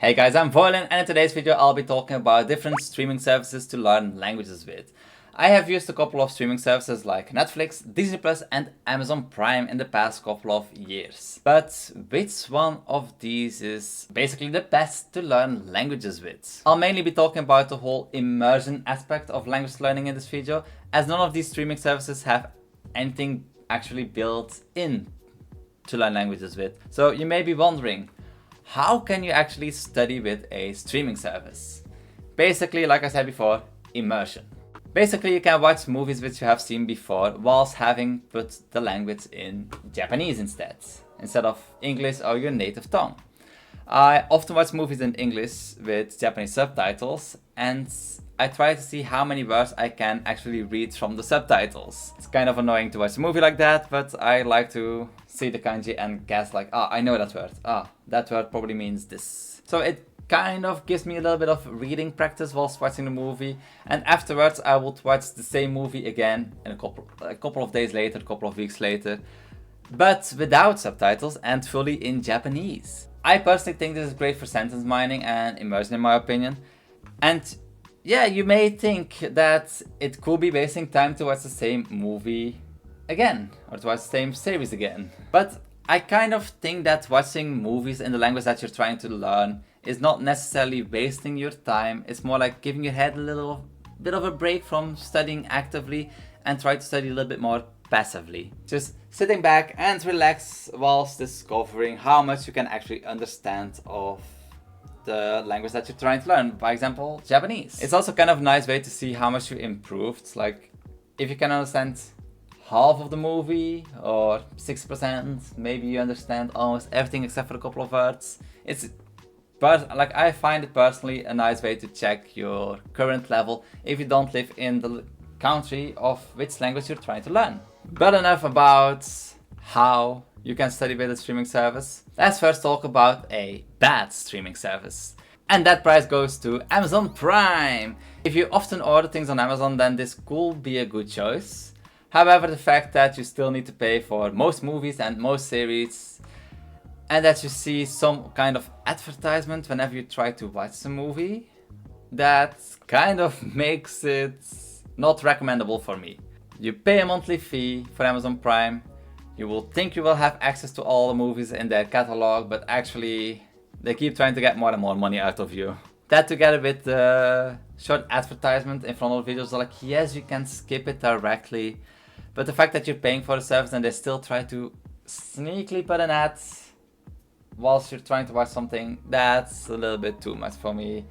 Hey guys, I'm Voylin, and in today's video I'll be talking about different streaming services to learn languages with. I have used a couple of streaming services like Netflix, Disney Plus and Amazon Prime in the past couple of years. But which one of these is basically the best to learn languages with? I'll mainly be talking about the whole immersion aspect of language learning in this video, as none of these streaming services have anything actually built in to learn languages with. So you may be wondering, how can you actually study with a streaming service? Basically, like I said before, immersion. Basically, you can watch movies which you have seen before whilst having put the language in Japanese instead of English or your native tongue. I often watch movies in English with Japanese subtitles, and I try to see how many words I can actually read from the subtitles. It's kind of annoying to watch a movie like that, but I like to see the kanji and guess like, I know that word. That word probably means this. So it kind of gives me a little bit of reading practice whilst watching the movie, and afterwards I would watch the same movie again in a couple of days later, a couple of weeks later, but without subtitles and fully in Japanese. I personally think this is great for sentence mining and immersion in my opinion. And yeah, you may think that it could be wasting time to watch the same movie again, or to watch the same series again. But I kind of think that watching movies in the language that you're trying to learn is not necessarily wasting your time. It's more like giving your head a little bit of a break from studying actively and try to study a little bit more passively. Just sitting back and relax whilst discovering how much you can actually understand of the language that you're trying to learn, by example, Japanese. It's also kind of a nice way to see how much you improved. Like, if you can understand half of the movie or 6%, maybe you understand almost everything except for a couple of words. But like, I find it personally a nice way to check your current level if you don't live in the country of which language you're trying to learn. But enough about how you can study with a streaming service. Let's first talk about a bad streaming service. And that prize goes to Amazon Prime. If you often order things on Amazon, then this could be a good choice. However, the fact that you still need to pay for most movies and most series, and that you see some kind of advertisement whenever you try to watch a movie, that kind of makes it not recommendable for me. You pay a monthly fee for Amazon Prime. You will think you will have access to all the movies in their catalog, but actually they keep trying to get more and more money out of you. That together with the short advertisement in front of the videos, are like, yes, you can skip it directly, but the fact that you're paying for the service and they still try to sneakily put an ad whilst you're trying to watch something, that's a little bit too much for me.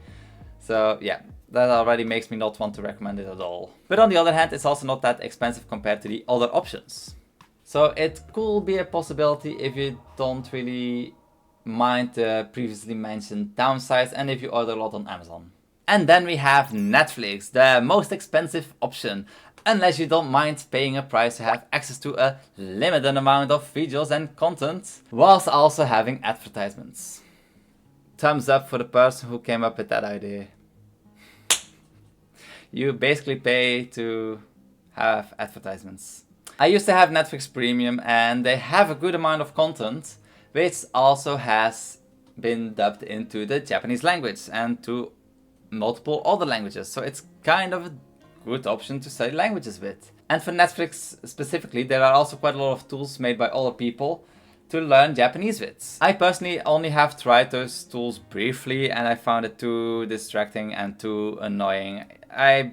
So yeah, that already makes me not want to recommend it at all. But on the other hand, it's also not that expensive compared to the other options. So it could be a possibility if you don't really mind the previously mentioned downsides and if you order a lot on Amazon. And then we have Netflix, the most expensive option, unless you don't mind paying a price to have access to a limited amount of videos and content, whilst also having advertisements. Thumbs up for the person who came up with that idea. You basically pay to have advertisements. I used to have Netflix Premium, and they have a good amount of content, which also has been dubbed into the Japanese language and to multiple other languages. So it's kind of a good option to study languages with. And for Netflix specifically, there are also quite a lot of tools made by other people to learn Japanese with. I personally only have tried those tools briefly, and I found it too distracting and too annoying. I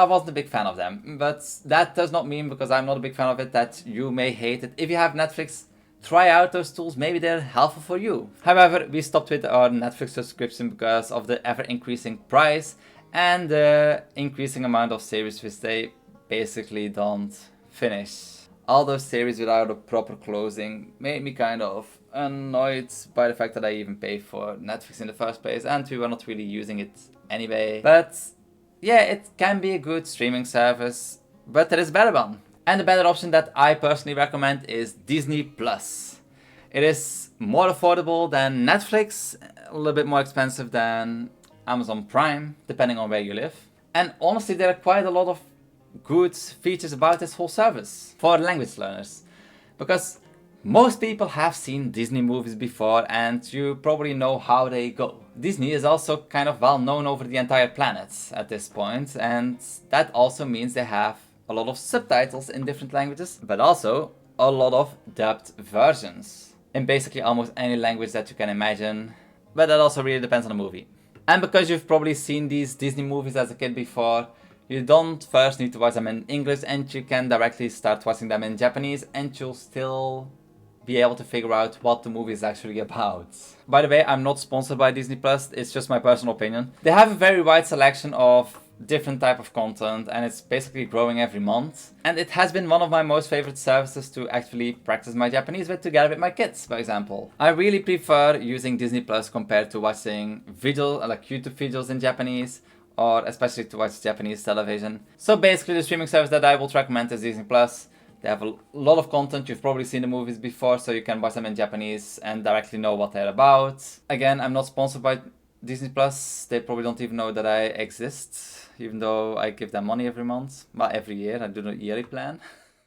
wasn't a big fan of them, but that does not mean, because I'm not a big fan of it, that you may hate it. If you have Netflix, try out those tools, maybe they're helpful for you. However, we stopped with our Netflix subscription because of the ever increasing price and the increasing amount of series which they basically don't finish. All those series without a proper closing made me kind of annoyed by the fact that I even paid for Netflix in the first place, and we were not really using it anyway. But yeah, it can be a good streaming service, but there is a better one. And the better option that I personally recommend is Disney Plus. It is more affordable than Netflix, a little bit more expensive than Amazon Prime, depending on where you live. And honestly, there are quite a lot of good features about this whole service for language learners. Because most people have seen Disney movies before, and you probably know how they go. Disney is also kind of well known over the entire planet at this point, and that also means they have a lot of subtitles in different languages, but also a lot of dubbed versions in basically almost any language that you can imagine, but that also really depends on the movie. And because you've probably seen these Disney movies as a kid before, you don't first need to watch them in English, and you can directly start watching them in Japanese, and you'll still be able to figure out what the movie is actually about. By the way, I'm not sponsored by Disney Plus, it's just my personal opinion. They have a very wide selection of different type of content, and it's basically growing every month. And it has been one of my most favorite services to actually practice my Japanese with, together with my kids, for example. I really prefer using Disney Plus compared to watching videos, like YouTube videos in Japanese, or especially to watch Japanese television. So basically the streaming service that I would recommend is Disney Plus. They have a lot of content, you've probably seen the movies before, so you can watch them in Japanese and directly know what they're about. Again, I'm not sponsored by Disney Plus, they probably don't even know that I exist, even though I give them money every month, well every year, I do the yearly plan.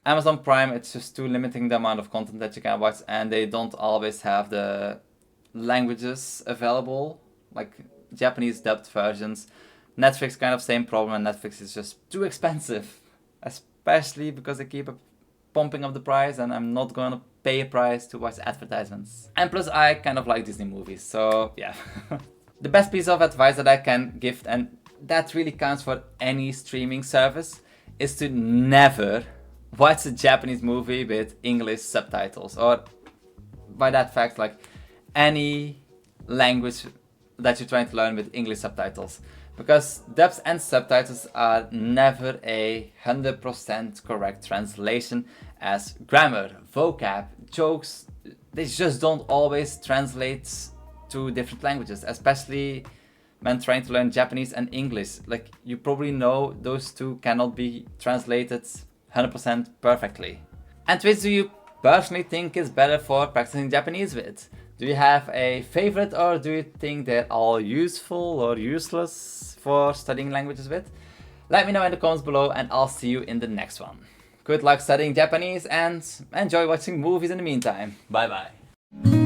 Amazon Prime, it's just too limiting the amount of content that you can watch, and they don't always have the languages available, like Japanese dubbed versions. Netflix kind of same problem, and Netflix is just too expensive, especially because they keep pumping up the price, and I'm not gonna pay a price to watch advertisements. And plus I kind of like Disney movies, so yeah. The best piece of advice that I can give, and that really counts for any streaming service, is to never watch a Japanese movie with English subtitles, or by that fact, like any language that you're trying to learn with English subtitles. Because dubs and subtitles are never a 100% correct translation, as grammar, vocab, jokes, they just don't always translate to different languages, especially when trying to learn Japanese and English. Like, you probably know those two cannot be translated 100% perfectly. And which do you personally think is better for practicing Japanese with? Do you have a favorite, or do you think they're all useful or useless for studying languages with? Let me know in the comments below, and I'll see you in the next one. Good luck studying Japanese, and enjoy watching movies in the meantime. Bye bye.